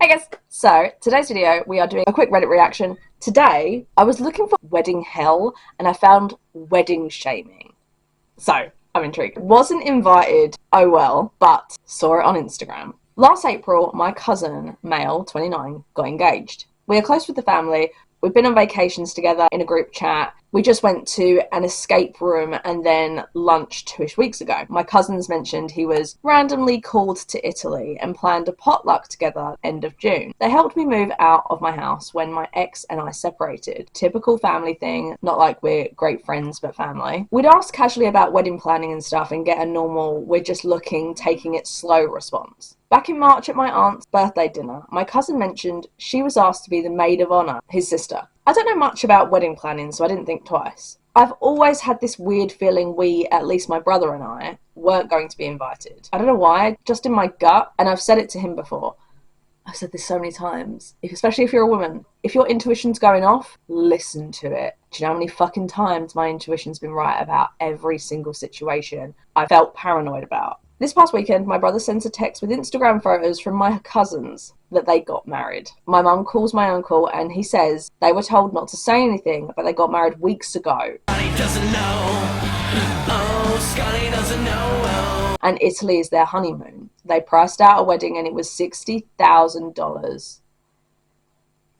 Hey guys, so today's video we are doing a quick Reddit reaction. Today I was looking for wedding hell and I found wedding shaming. So I'm intrigued. Wasn't invited, oh well, but saw it on Instagram. Last April, my cousin, male, 29, got engaged. We are close with the family. We've been on vacations together in a group chat. We just went to an escape room and then lunch 2-ish weeks ago. My cousins mentioned he was randomly called to Italy and planned a potluck together end of June. They helped me move out of my house when my ex and I separated. Typical family thing, not like we're great friends but family. We'd ask casually about wedding planning and stuff and get a normal, we're just looking, taking it slow response. Back in March at my aunt's birthday dinner, my cousin mentioned she was asked to be the maid of honour, his sister. I don't know much about wedding planning, so I didn't think twice. I've always had this weird feeling we, at least my brother and I, weren't going to be invited. I don't know why, just in my gut, and I've said it to him before. I've said this so many times, especially if you're a woman. If your intuition's going off, listen to it. Do you know how many fucking times my intuition's been right about every single situation I felt paranoid about? This past weekend, my brother sends a text with Instagram photos from my cousins that they got married. My mum calls my uncle and he says they were told not to say anything, but they got married weeks ago. Scotty doesn't know. Oh, Scotty doesn't know. And Italy is their honeymoon. They priced out a wedding and it was $60,000.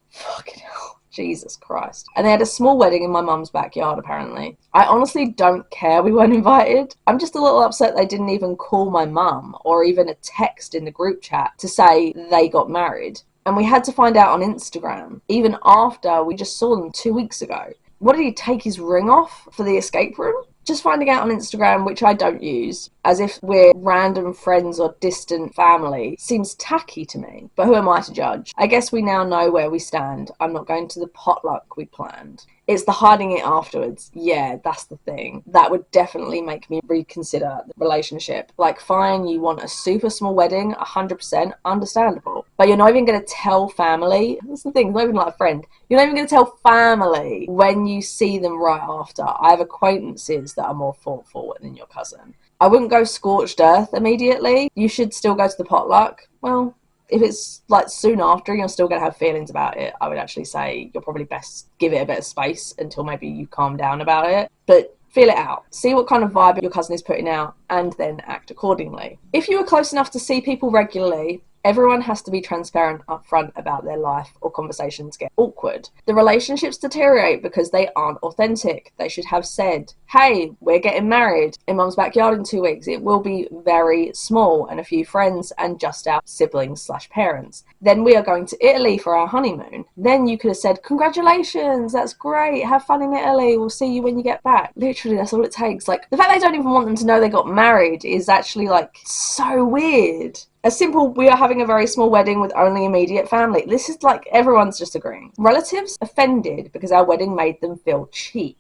Fucking hell. Jesus Christ. And they had a small wedding in my mum's backyard, apparently. I honestly don't care we weren't invited. I'm just a little upset they didn't even call my mum or even a text in the group chat to say they got married. And we had to find out on Instagram, even after we just saw them 2 weeks ago. What, did he take his ring off for the escape room? Just finding out on Instagram, which I don't use, as if we're random friends or distant family, seems tacky to me. But who am I to judge? I guess we now know where we stand. I'm not going to the potluck we planned. It's the hiding it afterwards. Yeah, that's the thing. That would definitely make me reconsider the relationship. Like, fine, you want a super small wedding, 100%, understandable. But you're not even going to tell family. That's the thing, it's not even like a friend. You're not even going to tell family when you see them right after. I have acquaintances that are more thoughtful than your cousin. I wouldn't go scorched earth immediately. You should still go to the potluck. Well, if it's like soon after and you're still going to have feelings about it, I would actually say you're probably best give it a bit of space until maybe you calm down about it. But feel it out. See what kind of vibe your cousin is putting out and then act accordingly. If you were close enough to see people regularly, everyone has to be transparent upfront about their life or conversations get awkward. The relationships deteriorate because they aren't authentic. They should have said, hey, we're getting married in mum's backyard in 2 weeks. It will be very small and a few friends and just our siblings/parents. Then we are going to Italy for our honeymoon. Then you could have said, congratulations, that's great. Have fun in Italy. We'll see you when you get back. Literally, that's all it takes. Like, the fact they don't even want them to know they got married is actually like so weird. A simple, we are having a very small wedding with only immediate family. This is like, everyone's just agreeing. Relatives offended because our wedding made them feel cheap.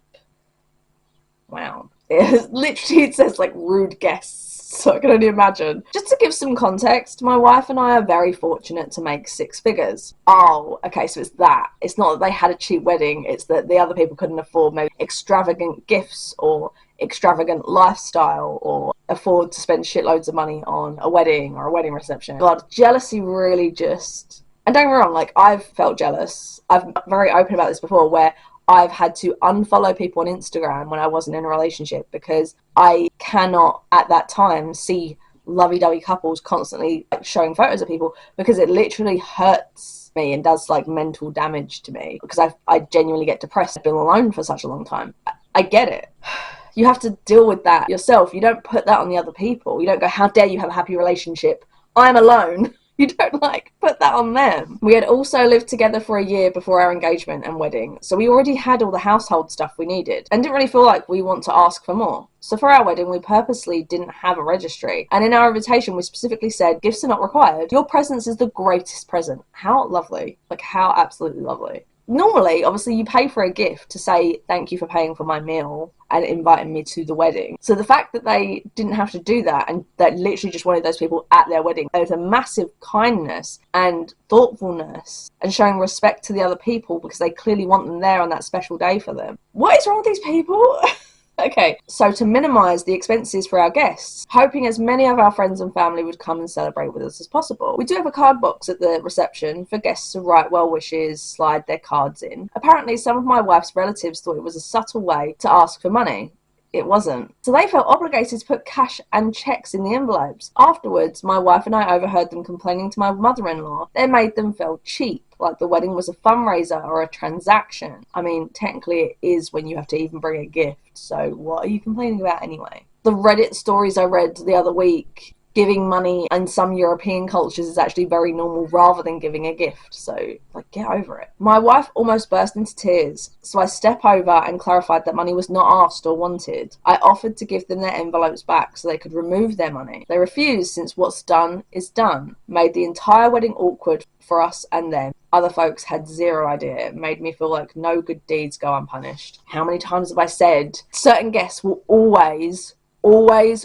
Wow. It says like rude guests, so I can only imagine. Just to give some context, my wife and I are very fortunate to make 6 figures. Oh, okay, so it's that. It's not that they had a cheap wedding, it's that the other people couldn't afford maybe extravagant gifts or extravagant lifestyle or afford to spend shitloads of money on a wedding or a wedding reception. God, jealousy really just... And don't get me wrong, like, I've felt jealous. I've been very open about this before, where I've had to unfollow people on Instagram when I wasn't in a relationship because I cannot, at that time, see lovey-dovey couples constantly like, showing photos of people because it literally hurts me and does like mental damage to me because I genuinely get depressed. I've been alone for such a long time. I get it. You have to deal with that yourself. You don't put that on the other people. You don't go, how dare you have a happy relationship? I'm alone. You don't like put that on them. We had also lived together for a year before our engagement and wedding, so we already had all the household stuff we needed and didn't really feel like we want to ask for more. So for our wedding, we purposely didn't have a registry, and in our invitation we specifically said gifts are not required. Your presence is the greatest present. How lovely. Like, how absolutely lovely. Normally, obviously, you pay for a gift to say thank you for paying for my meal and inviting me to the wedding. So the fact that they didn't have to do that and that literally just wanted those people at their wedding, there's a massive kindness and thoughtfulness and showing respect to the other people because they clearly want them there on that special day for them. What is wrong with these people? Okay, so to minimise the expenses for our guests, hoping as many of our friends and family would come and celebrate with us as possible, we do have a card box at the reception for guests to write well wishes, slide their cards in. Apparently, some of my wife's relatives thought it was a subtle way to ask for money. It wasn't. So they felt obligated to put cash and cheques in the envelopes. Afterwards, my wife and I overheard them complaining to my mother-in-law. They made them feel cheap, like the wedding was a fundraiser or a transaction. I mean, technically it is when you have to even bring a gift, so what are you complaining about anyway? The Reddit stories I read the other week, giving money in some European cultures is actually very normal rather than giving a gift, so like, get over it. My wife almost burst into tears, so I step over and clarified that money was not asked or wanted. I offered to give them their envelopes back so they could remove their money. They refused, since what's done is done. Made the entire wedding awkward for us and them. Other folks had zero idea. It made me feel like no good deeds go unpunished. How many times have I said certain guests will always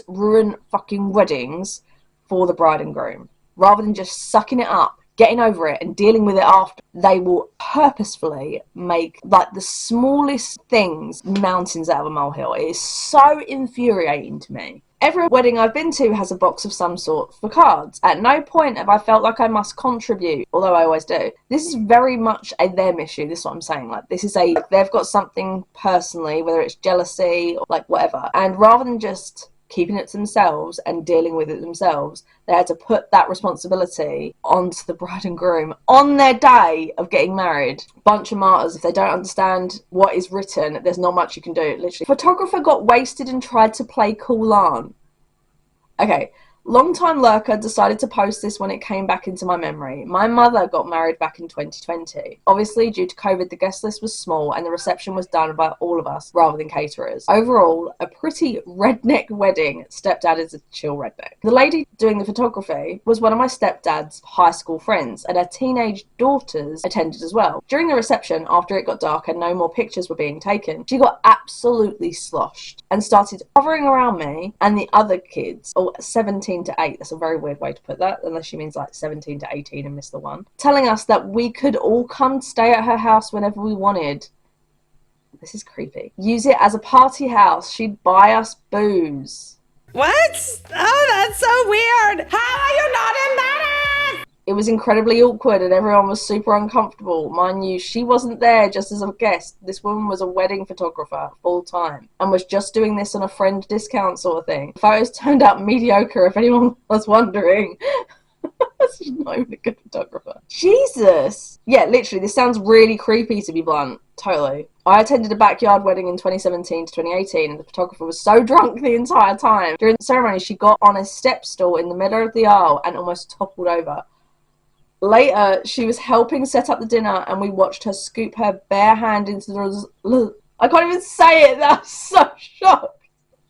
ruin fucking weddings for the bride and groom? Rather than just sucking it up, getting over it and dealing with it after, they will purposefully make like the smallest things mountains out of a molehill. It is so infuriating to me. Every wedding I've been to has a box of some sort for cards. At no point have I felt like I must contribute, although I always do. This is very much a them issue. This is what I'm saying. Like, this is they've got something personally, whether it's jealousy or like whatever. And rather than just keeping it to themselves and dealing with it themselves, they had to put that responsibility onto the bride and groom on their day of getting married. Bunch of martyrs. If they don't understand what is written, there's not much you can do. Literally, photographer got wasted and tried to play cool on. Okay, long-time lurker decided to post this when it came back into my memory. My mother got married back in 2020. Obviously, due to COVID, the guest list was small and the reception was done by all of us rather than caterers. Overall, a pretty redneck wedding. Stepdad is a chill redneck. The lady doing the photography was one of my stepdad's high school friends, and her teenage daughters attended as well. During the reception, after it got dark and no more pictures were being taken, she got absolutely sloshed and started hovering around me and the other kids, 17 to 8, that's a very weird way to put that, unless she means like 17 to 18 and miss the one, telling us that we could all come stay at her house whenever we wanted. This is creepy. Use it as a party house. She'd buy us booze. What? Oh, that's so weird. How are you not embarrassed? It was incredibly awkward and everyone was super uncomfortable. Mind you, she wasn't there just as a guest. This woman was a wedding photographer full time and was just doing this on a friend discount sort of thing. Photos turned out mediocre, if anyone was wondering. She's not even a good photographer. Jesus! Yeah, literally, this sounds really creepy, to be blunt. Totally. I attended a backyard wedding in 2017 to 2018 and the photographer was so drunk the entire time. During the ceremony, she got on a step stool in the middle of the aisle and almost toppled over. Later, she was helping set up the dinner and we watched her scoop her bare hand into the... I can't even say it, that's so shocked.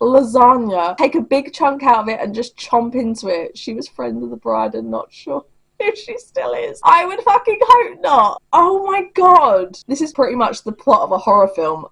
Lasagna. Take a big chunk out of it and just chomp into it. She was friends with the bride and not sure if she still is. I would fucking hope not. Oh my god. This is pretty much the plot of a horror film.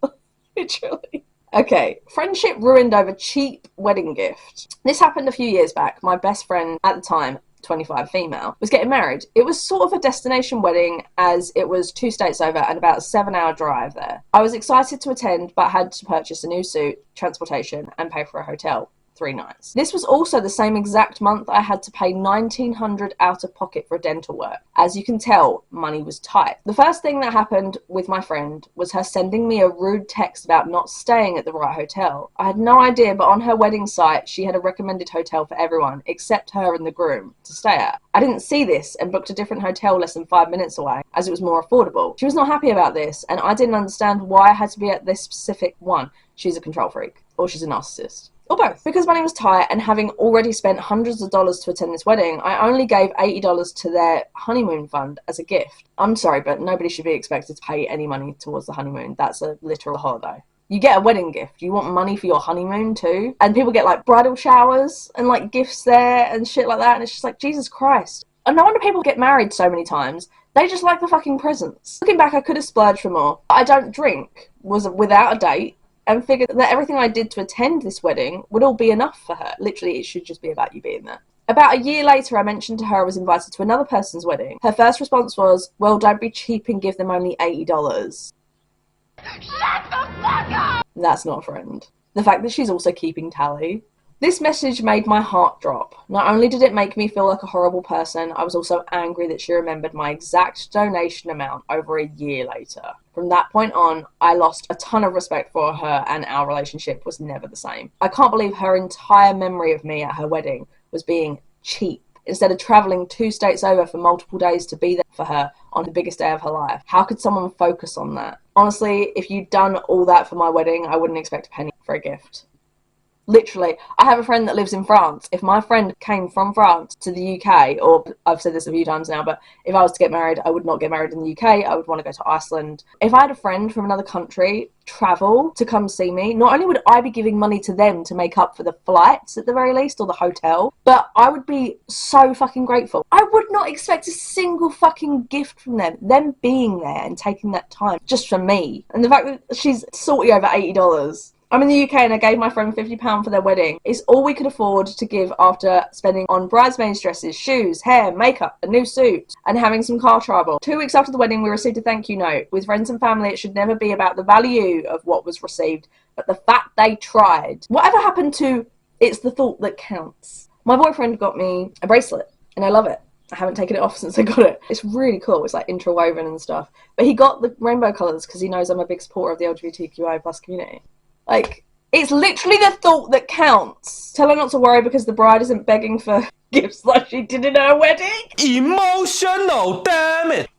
Literally. Okay, friendship ruined over cheap wedding gift. This happened a few years back. My best friend at the time, 25 female, was getting married. It was sort of a destination wedding as it was 2 states over and about a 7-hour drive there. I was excited to attend but had to purchase a new suit, transportation and pay for a hotel. 3 nights. This was also the same exact month I had to pay $1,900 out of pocket for dental work. As you can tell, money was tight. The first thing that happened with my friend was her sending me a rude text about not staying at the right hotel. I had no idea, but on her wedding site, she had a recommended hotel for everyone, except her and the groom, to stay at. I didn't see this and booked a different hotel less than 5 minutes away, as it was more affordable. She was not happy about this, and I didn't understand why I had to be at this specific one. She's a control freak, or she's a narcissist. Or both. Because money was tight and having already spent hundreds of dollars to attend this wedding, I only gave $80 to their honeymoon fund as a gift. I'm sorry, but nobody should be expected to pay any money towards the honeymoon. That's a literal holiday. You get a wedding gift. You want money for your honeymoon too? And people get like bridal showers and like gifts there and shit like that. And it's just like, Jesus Christ. And no wonder people get married so many times. They just like the fucking presents. Looking back, I could have splurged for more. I don't drink. Was without a date. And figured that everything I did to attend this wedding would all be enough for her. Literally, it should just be about you being there. About a year later, I mentioned to her I was invited to another person's wedding. Her first response was, well, don't be cheap and give them only $80. Shut the fuck up! That's not a friend. The fact that she's also keeping tally. This message made my heart drop. Not only did it make me feel like a horrible person, I was also angry that she remembered my exact donation amount over a year later. From that point on, I lost a ton of respect for her and our relationship was never the same. I can't believe her entire memory of me at her wedding was being cheap. Instead of travelling 2 states over for multiple days to be there for her on the biggest day of her life. How could someone focus on that? Honestly, if you'd done all that for my wedding, I wouldn't expect a penny for a gift. Literally, I have a friend that lives in France. If my friend came from France to the UK, or I've said this a few times now, but if I was to get married, I would not get married in the UK. I would want to go to Iceland. If I had a friend from another country travel to come see me, not only would I be giving money to them to make up for the flights at the very least, or the hotel, but I would be so fucking grateful. I would not expect a single fucking gift from them being there and taking that time just for me. And the fact that she's salty over $80. I'm in the UK and I gave my friend £50 for their wedding. It's all we could afford to give after spending on bridesmaids' dresses, shoes, hair, makeup, a new suit, and having some car trouble. 2 weeks after the wedding, we received a thank you note. With friends and family, it should never be about the value of what was received, but the fact they tried. Whatever happened to it's the thought that counts? My boyfriend got me a bracelet, and I love it. I haven't taken it off since I got it. It's really cool. It's like interwoven and stuff. But he got the rainbow colours because he knows I'm a big supporter of the LGBTQI plus community. Like, it's literally the thought that counts. Tell her not to worry because the bride isn't begging for gifts like she did in her wedding. Emotional, damn it!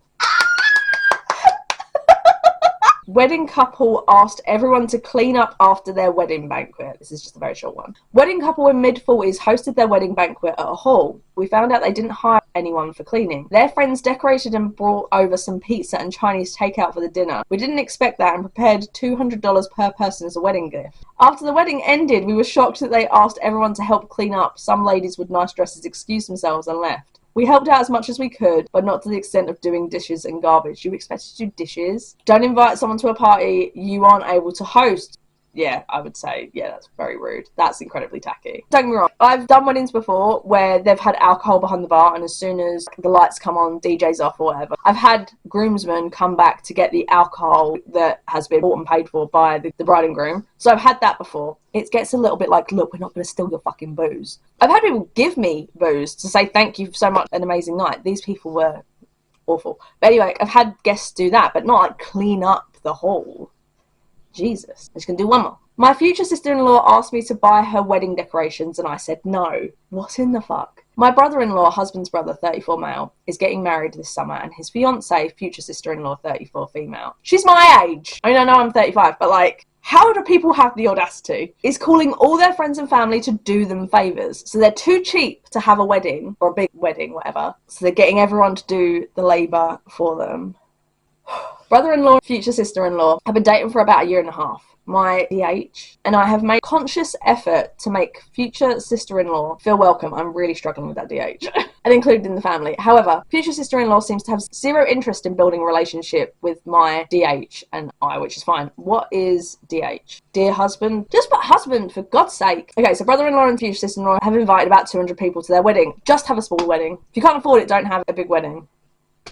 Wedding couple asked everyone to clean up after their wedding banquet. This is just a very short one. Wedding couple in mid-40s hosted their wedding banquet at a hall. We found out they didn't hire anyone for cleaning. Their friends decorated and brought over some pizza and Chinese takeout for the dinner. We didn't expect that and prepared $200 per person as a wedding gift. After the wedding ended, we were shocked that they asked everyone to help clean up. Some ladies with nice dresses excused themselves and left. We helped out as much as we could, but not to the extent of doing dishes and garbage. You expected to do dishes? Don't invite someone to a party you aren't able to host. Yeah, I would say, yeah, that's very rude. That's incredibly tacky. Don't get me wrong, I've done weddings before where they've had alcohol behind the bar and as soon as the lights come on, DJ's off or whatever. I've had groomsmen come back to get the alcohol that has been bought and paid for by the bride and groom. So I've had that before. It gets a little bit like, look, we're not going to steal your fucking booze. I've had people give me booze to say thank you so much, an amazing night. These people were awful. But anyway, I've had guests do that, but not like clean up the hall. Jesus. I'm just going to do one more. My future sister-in-law asked me to buy her wedding decorations and I said no. What in the fuck? My brother-in-law, husband's brother, 34 male, is getting married this summer and his fiancée, future sister-in-law, 34 female. She's my age. I mean, I know I'm 35, but like, how do people have the audacity? Is calling all their friends and family to do them favours. So they're too cheap to have a wedding, or a big wedding, whatever. So they're getting everyone to do the labour for them. Brother-in-law and future sister-in-law have been dating for about a year and a half. My DH and I have made conscious effort to make future sister-in-law feel welcome. I'm really struggling with that DH and included in the family. However, future sister-in-law seems to have zero interest in building a relationship with my DH and I, which is fine. What is DH? Dear husband? Just put husband, for God's sake. Okay, so brother-in-law and future sister-in-law have invited about 200 people to their wedding. Just have a small wedding. If you can't afford it, don't have a big wedding.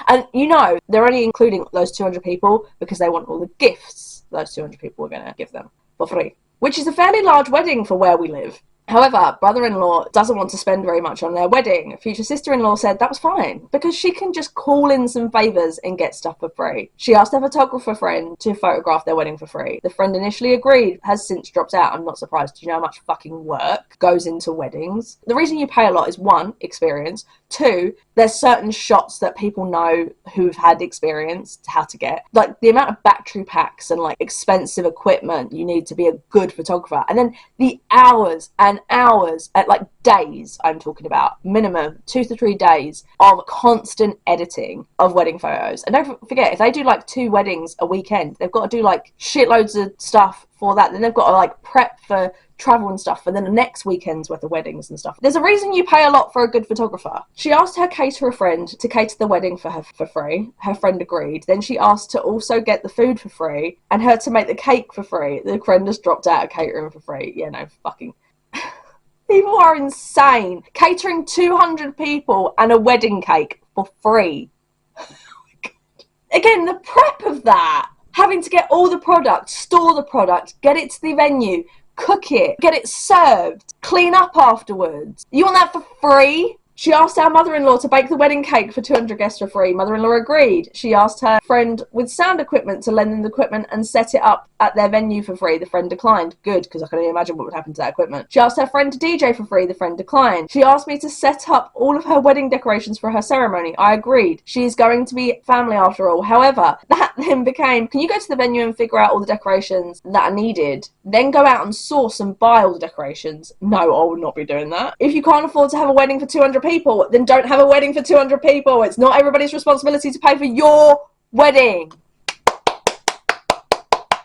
And you know, they're only including those 200 people because they want all the gifts those 200 people are going to give them for free, which is a fairly large wedding for where we live. However, brother-in-law doesn't want to spend very much on their wedding. Future sister-in-law said that was fine because she can just call in some favours and get stuff for free. She asked her photographer friend to photograph their wedding for free. The friend initially agreed, has since dropped out. I'm not surprised. Do you know how much fucking work goes into weddings? The reason you pay a lot is 1, experience. 2, there's certain shots that people know who've had experience how to get. Like the amount of battery packs and like expensive equipment you need to be a good photographer. And then the hours and hours, at like days, I'm talking about, minimum 2 to 3 days of constant editing of wedding photos. And don't forget, if they do like 2 weddings a weekend, they've got to do like shitloads of stuff for that. Then they've got to like prep for travel and stuff, and then the next weekend's worth of weddings and stuff. There's a reason you pay a lot for a good photographer. She asked her caterer friend to cater the wedding for her for free. Her friend agreed. Then she asked to also get the food for free and her to make the cake for free. The friend has dropped out of catering for free. Yeah, no, fucking... People are insane. Catering 200 people and a wedding cake for free. Oh my God. Again, the prep of that. Having to get all the product, store the product, get it to the venue, cook it, get it served, clean up afterwards. You want that for free? She asked our mother-in-law to bake the wedding cake for 200 guests for free. Mother-in-law agreed. She asked her friend with sound equipment to lend them the equipment and set it up at their venue for free. The friend declined. Good, because I can only imagine what would happen to that equipment. She asked her friend to DJ for free. The friend declined. She asked me to set up all of her wedding decorations for her ceremony. I agreed. She is going to be family after all. However, that then became, can you go to the venue and figure out all the decorations that are needed? Then go out and source and buy all the decorations. No, I will not be doing that. If you can't afford to have a wedding for 200 people, then don't have a wedding for 200 people. It's not everybody's responsibility to pay for your wedding.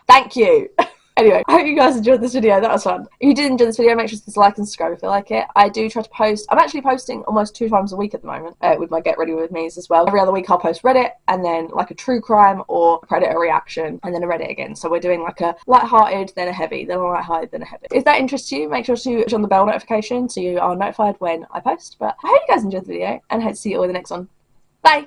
Thank you. Anyway, I hope you guys enjoyed this video. That was fun. If you did enjoy this video, make sure to like and subscribe if you like it. I do try to post. I'm actually posting almost 2 times a week at the moment with my Get Ready With Me's as well. Every other week I'll post Reddit and then like a true crime or a Predator reaction and then a Reddit again. So we're doing like a light-hearted, then a heavy, then a light-hearted, then a heavy. If that interests you, make sure to turn on the bell notification so you are notified when I post. But I hope you guys enjoyed the video and I hope to see you all in the next one. Bye!